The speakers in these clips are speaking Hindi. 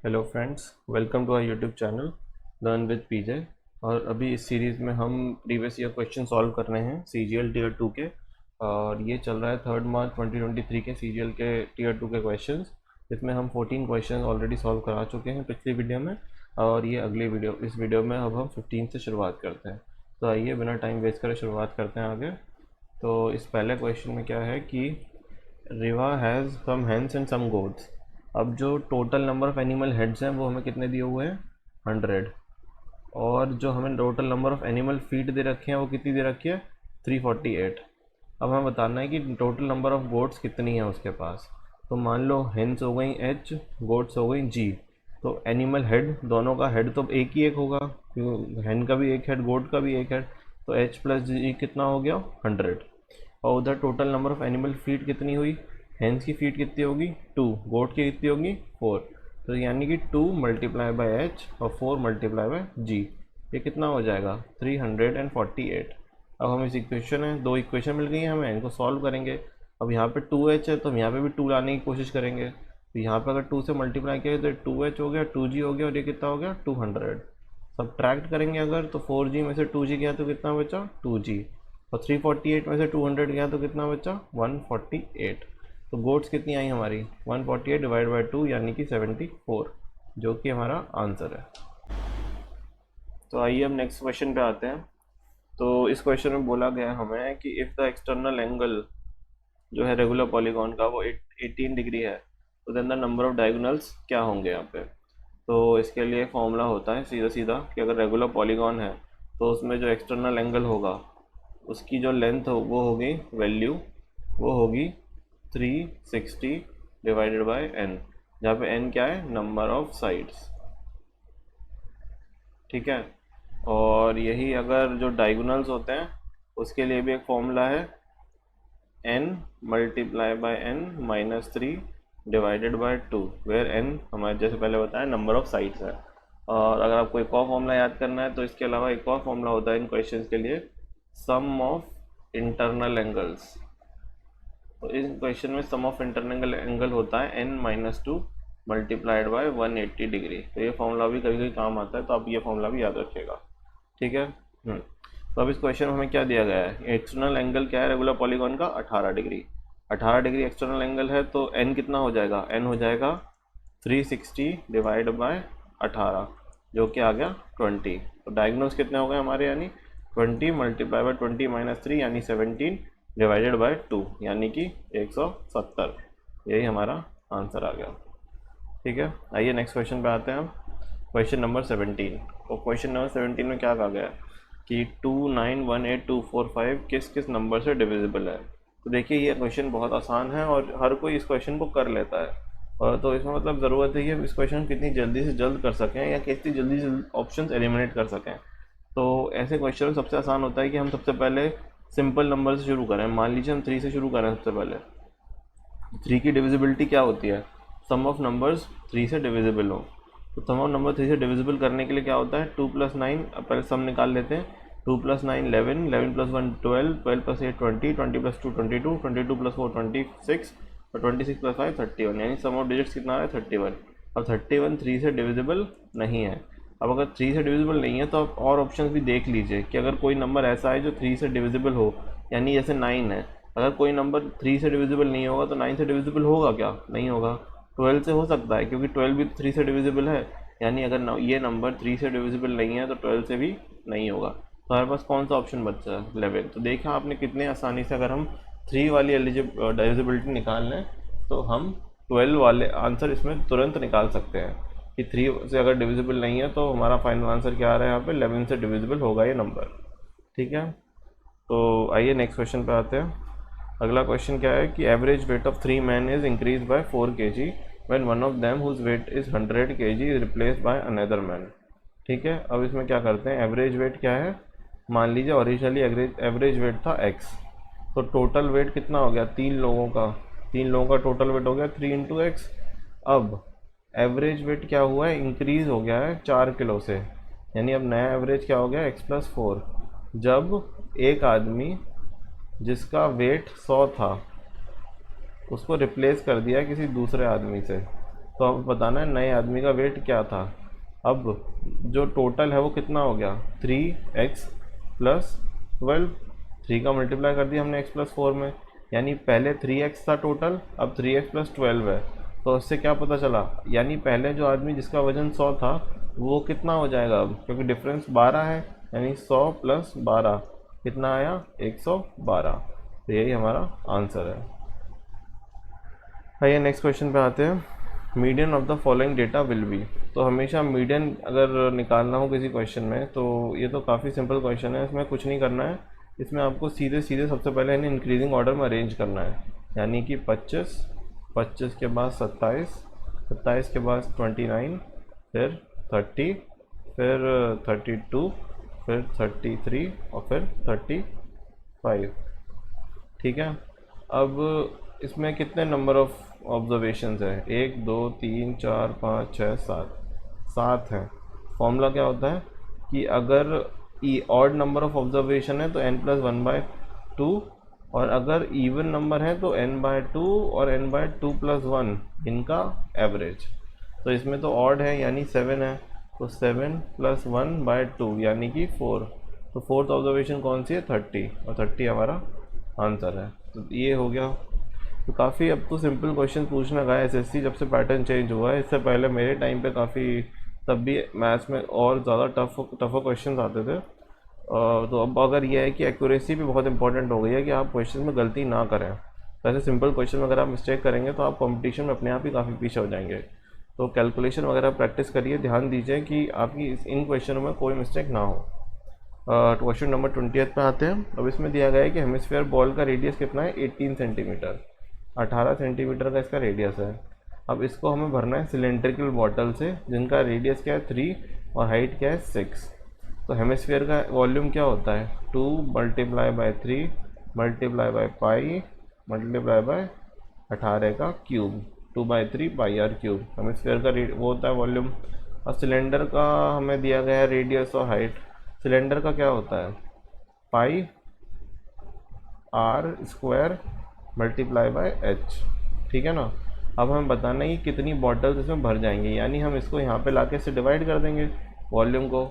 Hello friends, welcome to our YouTube channel learn with PJ. और अभी इस सीरीज़ में हम प्रीवियस ईयर क्वेश्चन सॉल्व कर रहे हैं सीजीएल टीयर 2 के। और ये चल रहा है 3 मार्च 2023 के सीजीएल के टीयर 2 के क्वेश्चंस। इसमें हम 14 क्वेश्चन ऑलरेडी सॉल्व करा चुके हैं पिछली वीडियो में, और ये अगली वीडियो इस वीडियो में अब हम 15 से शुरुआत करते हैं। तो आइए बिना टाइम वेस्ट करे शुरुआत करते हैं आगे। तो इस पहले क्वेश्चन में क्या है कि Riva has some hens and some goats. अब जो total number of animal heads हैं वो हमें कितने दिए हुए हैं, 100। और जो हमें total number of animal feet दे रखे हैं वो कितनी दे रखी है, 348। अब हमें बताना है कि टोटल नंबर ऑफ़ गोट्स कितनी है उसके पास। तो मान लो हेन्स हो गई H, गोट्स हो गई G। तो एनिमल हेड, दोनों का हेड तो एक ही एक होगा, क्योंकि हेन का भी एक हेड, गोट का भी एक हेड। तो H प्लस G कितना हो गया, 100। और उधर total number of animal feet कितनी हुई, हेंस की फीट कितनी होगी 2, गोट की कितनी होगी 4। तो यानी कि 2 मल्टीप्लाई बाई एच और 4 मल्टीप्लाई बाई जी, ये कितना हो जाएगा 348। अब हम इस इक्वेशन है, दो इक्वेशन मिल गई हैं हमें, इनको सॉल्व करेंगे। अब यहाँ पे 2h है तो हम यहाँ पे भी 2 लाने की कोशिश करेंगे। तो यहाँ पे अगर 2 से मल्टीप्लाई किया तो 2h हो गया, 2g हो गया, और ये कितना हो गया 200। सब्ट्रैक्ट करेंगे अगर तो 4g में से 2g गया तो कितना बचा 2g, और 348 में से 200 गया तो कितना बचा 148। तो गोट्स कितनी आई हमारी 148 डिवाइड बाई 2 यानी कि 74, जो कि हमारा आंसर है। तो आइए हम नेक्स्ट क्वेश्चन पे आते हैं। तो इस क्वेश्चन में बोला गया हमें कि इफ़ द एक्सटर्नल एंगल जो है रेगुलर पॉलीगॉन का वो 18 डिग्री है, तो then the number of diagonals क्या होंगे यहाँ पे। तो इसके लिए फॉर्मूला होता है सीधा सीधा कि अगर रेगुलर पॉलीगॉन है तो उसमें जो एक्सटर्नल एंगल होगा उसकी जो लेंथ हो वो होगी वैल्यू, वो होगी 360 डिवाइडेड बाय n, जहाँ पे n क्या है, नंबर ऑफ साइड्स। ठीक है। और यही अगर जो डायगोनल्स होते हैं उसके लिए भी एक फॉर्मूला है, n multiply by n minus 3 divided by 2, where n हमारे जैसे पहले बताया नंबर ऑफ साइड्स है। और अगर आपको एक और फॉर्मूला याद करना है तो इसके अलावा एक और फॉर्मूला होता है इन क्वेश्चंस के लिए, सम ऑफ इंटरनल एंगल्स। तो इस क्वेश्चन में सम ऑफ इंटरनल एंगल होता है n minus 2 multiplied by 180 degree. तो ये फॉर्मूला भी कभी कभी काम आता है, तो आप ये फॉर्मूला भी याद रखिएगा। ठीक है। तो अब इस क्वेश्चन में हमें क्या दिया गया है, एक्सटर्नल एंगल क्या है रेगुलर पॉलीगॉन का, 18 डिग्री। 18 डिग्री एक्सटर्नल एंगल है, तो n कितना हो जाएगा, n हो जाएगा 360 डिवाइड बाय 18, जो कि आ गया 20। तो डायगोनल्स कितने हो गए हमारे, यानी 20 मल्टीप्लाई बाय 20 माइनस 3 यानी 17 डिवाइडेड बाय 2 यानी कि 170। यही हमारा आंसर आ गया। ठीक है। आइए नेक्स्ट क्वेश्चन पे आते हैं हम, क्वेश्चन नंबर 17। और क्वेश्चन नंबर 17 में क्या कहा गया कि 2918245 किस किस नंबर से डिविजिबल है। तो देखिए ये क्वेश्चन बहुत आसान है और हर कोई इस क्वेश्चन को कर लेता है। और तो इसमें मतलब ज़रूरत है कि इस क्वेश्चन कितनी जल्दी से जल्द कर सकें या कितनी जल्दी से ऑप्शंस एलिमिनेट कर सकें। तो ऐसे क्वेश्चन सबसे आसान होता है कि हम सबसे पहले सिंपल नंबर से शुरू करें। मान लीजिए हम 3 से शुरू करें सबसे पहले। 3 की डिविजिबिलिटी क्या होती है, सम ऑफ नंबर्स 3 से डिविजिबल हो। तो सम ऑफ नंबर 3 से डिविजिबल करने के लिए क्या होता है, 2 + 9, पहले सम निकाल लेते हैं। 2 + 9 11, 11 + 1 12, 12 + 8 20, 20 + 2 22, 22 + 4 26, और 26 + 5 31, यानी सम ऑफ डिजिट्स कितना है 31। अब 31 3 से डिविजिबल नहीं है। अब अगर 3 से डिविजिबल नहीं है तो आप और ऑप्शंस भी देख लीजिए कि अगर कोई नंबर ऐसा है जो 3 से डिविजिबल हो, यानी जैसे 9 है, अगर कोई नंबर 3 से डिविजिबल नहीं होगा तो 9 से डिविजिबल होगा क्या, नहीं होगा। 12 से हो सकता है क्योंकि 12 भी 3 से डिविजिबल है, यानी अगर ये नंबर 3 से डिविजिबल नहीं है तो 12 से भी नहीं होगा। तो हमारे पास कौन सा ऑप्शन बचा है, 11। तो देखा आपने कितने आसानी से अगर हम 3 वाली डिविजिबिलिटी निकाल लें तो हम 12 वाले आंसर इसमें तुरंत निकाल सकते हैं कि 3 से अगर डिविजिबल नहीं है तो हमारा फाइनल आंसर क्या आ रहा है यहाँ पे, 11 से डिविजिबल होगा ये नंबर। ठीक है। तो आइए नेक्स्ट क्वेश्चन पे आते हैं। अगला क्वेश्चन क्या है कि average weight of 3 man is increase by 4 kg when one of them whose weight is 100 kg is replaced by another man. ठीक है। अब इसमें क्या करते हैं, एवरेज वेट क्या है, मान लीजिए ओरिजिनली एवरेज वेट था x, तो टोटल वेट कितना हो गया, 3 लोगों का टोटल वेट हो गया 3 × x। अब एवरेज वेट क्या हुआ है, इंक्रीज हो गया है 4 किलो से, यानी अब नया एवरेज क्या हो गया x + 4। जब एक आदमी जिसका वेट 100 था उसको रिप्लेस कर दिया किसी दूसरे आदमी से, तो अब बताना है नए आदमी का वेट क्या था। अब जो टोटल है वो कितना हो गया, 3x प्लस 12। 3 का मल्टीप्लाई कर दिया हमने x प्लस 4 में, यानी पहले 3x था टोटल, अब 3x प्लस 12 है। तो उससे क्या पता चला, यानी पहले जो आदमी जिसका वजन 100 था वो कितना हो जाएगा अब, क्योंकि डिफरेंस 12 है, यानी 100 प्लस 12 कितना आया, 112। तो यही हमारा आंसर है। आइए नेक्स्ट क्वेश्चन पे आते हैं। Median of the following data will be. तो हमेशा मीडियन अगर निकालना हो किसी क्वेश्चन में, तो ये तो काफ़ी सिंपल क्वेश्चन है, इसमें कुछ नहीं करना है। इसमें आपको सीधे सीधे सबसे पहले इन्हें इंक्रीजिंग ऑर्डर में अरेंज करना है, यानी कि 25, 25 के बाद 27, 27 के बाद 29, फिर 30, फिर 32, फिर 33 और फिर 35। ठीक है। अब इसमें कितने नंबर ऑफ ऑब्जर्वेशंस है, 1 2 3 4 5 6 7, 7 है। फॉर्मूला क्या होता है कि अगर ई ऑड नंबर ऑफ ऑब्जर्वेशन है तो n प्लस 1/2, और अगर इवन नंबर है तो n/2 और n/2 प्लस 1 इनका एवरेज। तो इसमें तो ऑड है यानी 7 है, तो 7 प्लस 1/2 यानी कि 4। तो फोर्थ ऑब्जर्वेशन कौन सी है, 30, और 30 हमारा आंसर है। तो ये हो गया। तो काफ़ी अब तो सिंपल क्वेश्चन पूछना लगा है एसएससी जब से पैटर्न चेंज हुआ है। इससे पहले मेरे टाइम पे काफ़ी, तब भी मैथ्स में और ज़्यादा टफ़र क्वेश्चन आते थे। तो अब अगर ये है कि एक्यूरेसी भी बहुत इंपॉर्टेंट हो गई है कि आप क्वेश्चन में गलती ना करें। तो ऐसे सिंपल क्वेश्चन में अगर आप मिस्टेक करेंगे तो आप कंपटीशन में अपने आप ही काफ़ी पीछे हो जाएंगे। तो कैलकुलेशन वगैरह प्रैक्टिस करिए, ध्यान दीजिए कि आपकी इन क्वेश्चनों में कोई मिस्टेक ना हो। क्वेश्चन नंबर 20 पे आते हैं। अब इसमें दिया गया है कि हेमिस्फीयर बॉल का रेडियस कितना है, 18 सेंटीमीटर, 18 सेंटीमीटर का इसका रेडियस है। अब इसको हमें भरना है सिलेंड्रिकल बॉटल से जिनका रेडियस क्या है, 3 और हाइट क्या है, 6। तो हेमिस्फीयर का वॉल्यूम क्या होता है, 2 multiply by 3 multiply by pi multiply by 18 का cube, 2/3 pi R cube. Hemisphere का वो होता है वॉल्यूम। और सिलेंडर का हमें दिया गया है रेडियस और हाइट। सिलेंडर का क्या होता है, pi r square multiply by H. ठीक है ना। अब हमें बताना है कि कितनी बॉटल्स इसमें भर जाएंगी, यानी हम इसको यहाँ पे लाके से डिवाइड कर देंगे वॉल्यूम को।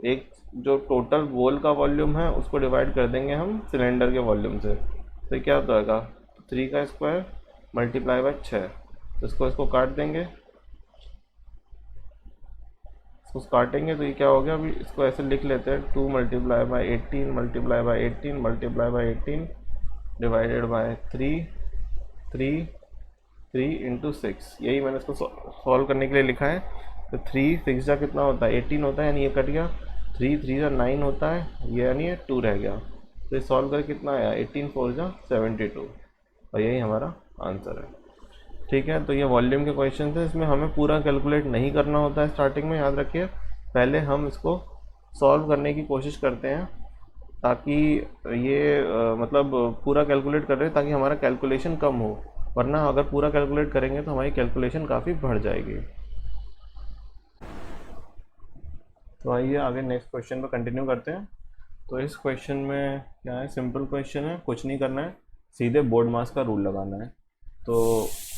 एक जो टोटल बोल का वॉल्यूम है उसको डिवाइड कर देंगे हम सिलेंडर के वॉल्यूम से। तो क्या हो जाएगा, 3 का स्क्वायर मल्टीप्लाई बाय 6। तो इसको काट देंगे, इसको काटेंगे तो ये क्या हो गया, अभी इसको ऐसे लिख लेते हैं, 2 multiply by 18 multiply by 18 multiply by 18 divided by 3 3 3 into 6। यही मैंने इसको सॉल्व करने के लिए लिखा है। तो 3 6 जा कितना होता है, 18 होता है, यानी ये कट गया। 3 3 जा 9 होता है, ये यानी 2 रह गया। तो ये सॉल्व करके कितना आया, 18 4 जा 72, और यही हमारा आंसर है। ठीक है। तो ये वॉल्यूम के क्वेश्चन थे, इसमें हमें पूरा कैलकुलेट नहीं करना होता है स्टार्टिंग में, याद रखिए। पहले हम इसको सॉल्व करने की कोशिश करते हैं ताकि ये मतलब पूरा कैलकुलेट कर रहे हैं ताकि हमारा कैलकुलेशन कम हो, वरना अगर पूरा कैलकुलेट करेंगे तो हमारी कैलकुलेशन काफ़ी बढ़ जाएगी। तो आइए आगे नेक्स्ट क्वेश्चन पर कंटिन्यू करते हैं। तो इस क्वेश्चन में क्या है, सिंपल क्वेश्चन है, कुछ नहीं करना है, सीधे बोर्ड मास का रूल लगाना है। तो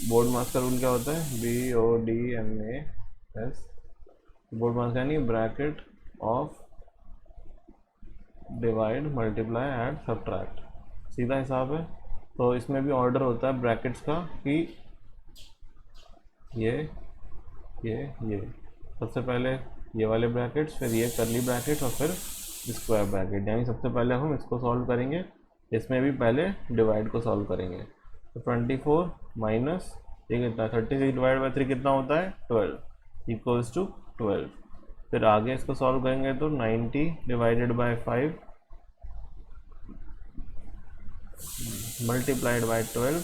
बोर्ड मास का रूल क्या होता है, BODMAS। बोर्ड मास यानी bracket of divide multiply add subtract, सीधा हिसाब है। तो इसमें भी ऑर्डर होता है ब्रैकेट्स का कि ये सबसे पहले ये वाले ब्रैकेट्स, फिर ये करली ब्रैकेट और फिर स्क्वायर ब्रैकेट, यानी सबसे पहले हम इसको सॉल्व करेंगे, इसमें भी पहले डिवाइड को सॉल्व करेंगे। तो 24 माइनस ये कितना, 36 डिवाइड बाई 3 कितना होता है, 12 इक्वल्स टू 12। फिर आगे इसको सॉल्व करेंगे तो 90 divided by 5 multiplied by 12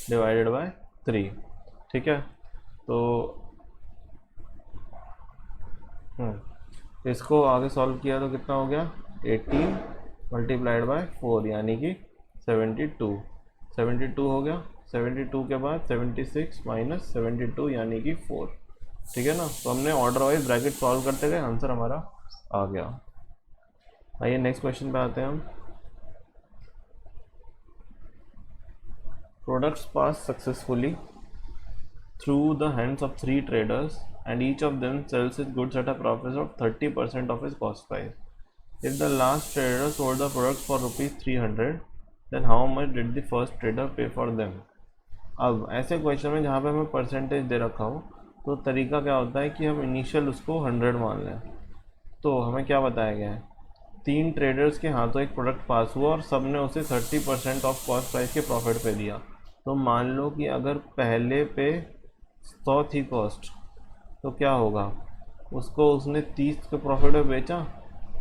divided by 3। ठीक है। तो इसको आगे सॉल्व किया तो कितना हो गया, 18 मल्टीप्लाइड बाय 4 यानी कि 72। 72 हो गया। 72 के बाद 76 माइनस 72 यानी कि 4। ठीक है ना। तो हमने ऑर्डर वाइज ब्रैकेट सॉल्व करते गए, आंसर हमारा आ गया। आइए नेक्स्ट क्वेश्चन पे आते हैं हम। Products pass successfully through the hands of 3 traders and each of them sells his goods at a profit of 30% of his cost price. If the last trader sold the products for rupees 300, then how much did the first trader pay for them? अब ऐसे क्वेश्चन में जहाँ पे हमें परसेंटेज दे रखा हो तो तरीका क्या होता है कि हम इनिशियल उसको 100 मान लें। तो हमें क्या बताया गया है, 3 ट्रेडर्स के हाथों एक प्रोडक्ट पास हुआ और सब ने उसे 30% ऑफ कॉस्ट प्राइस के प्रॉफिट पे दिया। तो मान लो कि अगर पहले पे 100 थी कॉस्ट तो क्या होगा, उसको उसने 30 के प्रॉफिट पे बेचा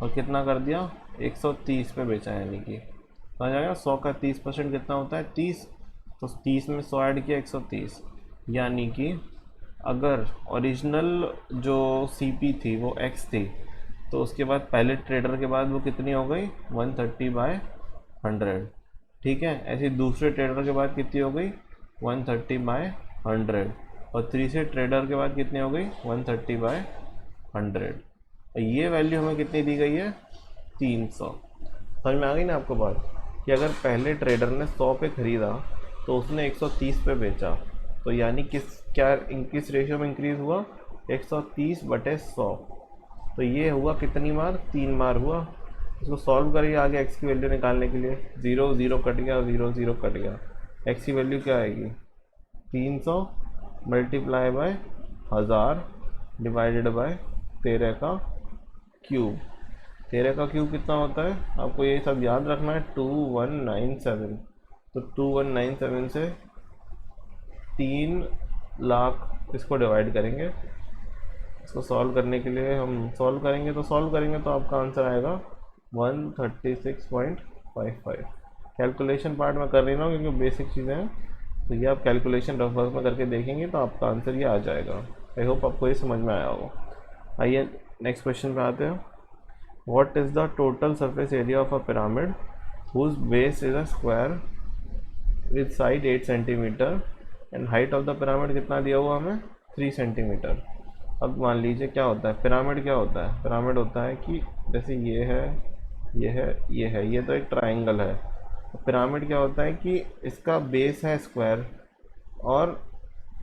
और कितना कर दिया, 130 पे बेचा, यानी कि समझ आएगा 100 का 30% कितना होता है 30, तो 30 में 100 ऐड किया 130, यानी कि अगर ओरिजिनल जो सीपी थी वो x थी तो उसके बाद पहले ट्रेडर के बाद वो कितनी हो गई 130/100। ठीक है, ऐसे दूसरे ट्रेडर के बाद कितनी हो गई 130/100 और तीसरे ट्रेडर के बाद कितनी हो गई 130/100। और ये वैल्यू हमें कितनी दी गई है 300। समझ में आ गई ना आपको बात, कि अगर पहले ट्रेडर ने 100 पे ख़रीदा तो उसने 130 पे बेचा, तो यानी किस रेशियो में इंक्रीज़ हुआ 130/100। तो ये हुआ कितनी बार 3 बार हुआ। इसको सॉल्व करिए आगे x की वैल्यू निकालने के लिए, 0 0 कट गया, 0 0 कट गया, x की वैल्यू क्या आएगी 300 मल्टीप्लाई बाय 1000 डिवाइडेड बाय 13 का क्यूब। 13 का क्यूब कितना होता है, आपको ये सब याद रखना है 2197। तो 2197 से 3 लाख इसको डिवाइड करेंगे। इसको सॉल्व करने के लिए हम सॉल्व करेंगे तो आपका आंसर आएगा 136.55। कैलकुलेशन पार्ट में कर रही हूँ क्योंकि बेसिक चीज़ें हैं, तो ये आप कैलकुलेशन रफ वर्क में करके देखेंगे तो आपका आंसर ये आ जाएगा। आई होप आपको ये समझ में आया हो। आइए नेक्स्ट क्वेश्चन पे आते हैं। What is the total surface area of a pyramid whose base is a square with side 8 centimetre and height of the pyramid कितना दिया हुआ हमें 3 सेंटीमीटर। अब मान लीजिए क्या होता है, पिरामिड क्या होता है, पिरामिड होता है कि जैसे ये है ये है ये है, ये तो एक ट्रायंगल है। पिरामिड क्या होता है कि इसका बेस है स्क्वायर और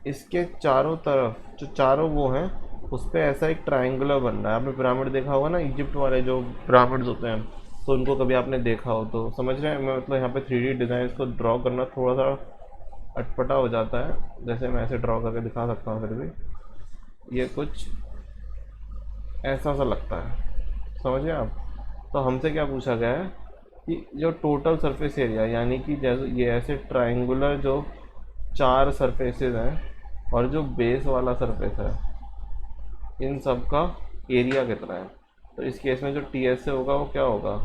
इसके चारों तरफ जो चारों वो हैं उस पर ऐसा एक ट्रायंगुलर बन रहा है। आपने पिरामिड देखा होगा ना, इजिप्ट वाले जो पिरामिड्स होते हैं, तो उनको कभी आपने देखा हो तो समझ रहे हैं मैं, मतलब यहाँ पे 3D डिज़ाइन को ड्रॉ करना थोड़ा सा अटपटा हो जाता है। जैसे मैं ऐसे ड्रॉ करके दिखा सकता हूँ, फिर भी ये कुछ ऐसा सा लगता है, समझिए आप। तो हमसे क्या पूछा गया है कि जो टोटल सरफेस एरिया, यानी कि जैसे ये ऐसे ट्रायंगुलर जो 4 सरफेसेस हैं और जो बेस वाला सरफेस है, इन सब का एरिया कितना है। तो इस केस में जो टी एस से होगा वो क्या होगा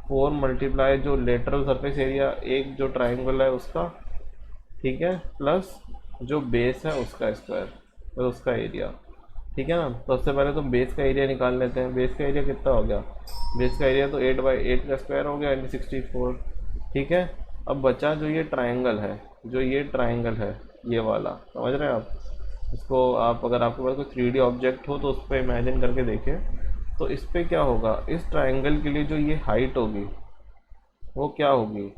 4 मल्टीप्लाई जो लेटरल सरफेस एरिया एक जो ट्रायंगल है उसका, ठीक है, प्लस जो बेस है उसका स्क्वायर, तो उसका एरिया। ठीक है ना। तो सबसे पहले तो बेस का एरिया निकाल लेते हैं। बेस का एरिया कितना हो गया, बेस का एरिया तो 8/8 का स्क्वायर हो गया, यानी 64। ठीक है, अब बचा जो ये ट्रायंगल है, जो ये ट्रायंगल है ये वाला, समझ रहे हैं आप। इसको आप अगर आपके पास कोई 3D ऑब्जेक्ट हो तो उस पर इमेजिन करके देखें, तो इस पर क्या होगा, इस ट्रायंगल के लिए जो ये हाइट होगी वो क्या होगी,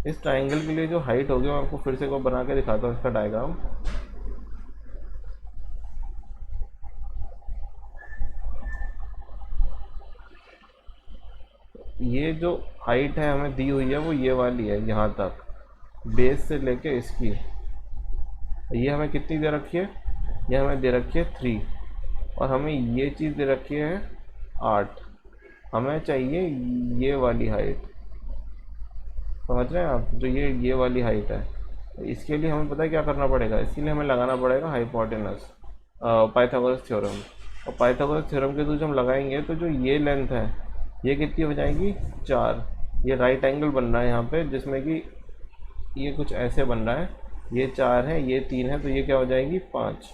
इस ट्रायंगल के लिए जो हाइट होगी, मैं आपको फिर से को बना के दिखाता हूँ इसका डायग्राम। ये जो हाइट है हमें दी हुई है वो ये वाली है, यहाँ तक बेस से लेके इसकी, ये हमें कितनी दे रखी है, ये हमें दे रखी है 3, और हमें ये चीज़ दे रखी है 8। हमें चाहिए ये वाली हाइट, समझ रहे हैं आप, जो ये वाली हाइट है। इसके लिए हमें पता है क्या करना पड़ेगा, इसके लिए हमें लगाना पड़ेगा हाइपोटेनस, पाइथागोरस थ्योरम। और पाइथागोरस थ्योरम के थ्रू जब हम लगाएंगे तो जो ये लेंथ है ये कितनी हो जाएगी 4। ये राइट एंगल बन रहा है यहाँ पे, जिसमें कि ये कुछ ऐसे बन रहा है, ये 4 है ये 3 है, तो ये क्या हो जाएगी 5।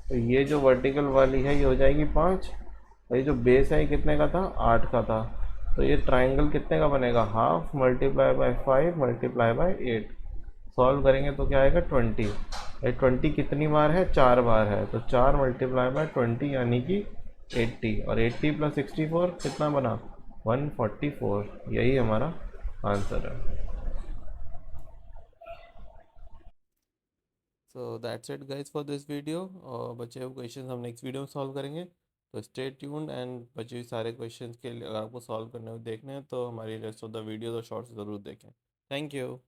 तो ये जो वर्टिकल वाली है ये हो जाएगी 5, और ये जो बेस है ये कितने का था 8 का था। तो ये ट्राइंगल कितने का बनेगा, half multiply by 5 multiply by 8। Solve करेंगे तो क्या आएगा 20। ये 20 कितनी बार है, 4 बार है, तो 4 मल्टीप्लाई बाय 20 यानी कि 80, और 80 + 64 कितना बना 144। यही हमारा आंसर है। So that's it guys for this video. और बचे हुए क्वेश्चन हम नेक्स्ट वीडियो में सॉल्व करेंगे, तो स्टे ट्यून्ड। एंड बचे हुए सारे क्वेश्चंस के लिए अगर आपको सॉल्व करने देखने हैं तो हमारी रेस्ट ऑफ द वीडियो और शॉर्ट्स ज़रूर देखें। Thank you.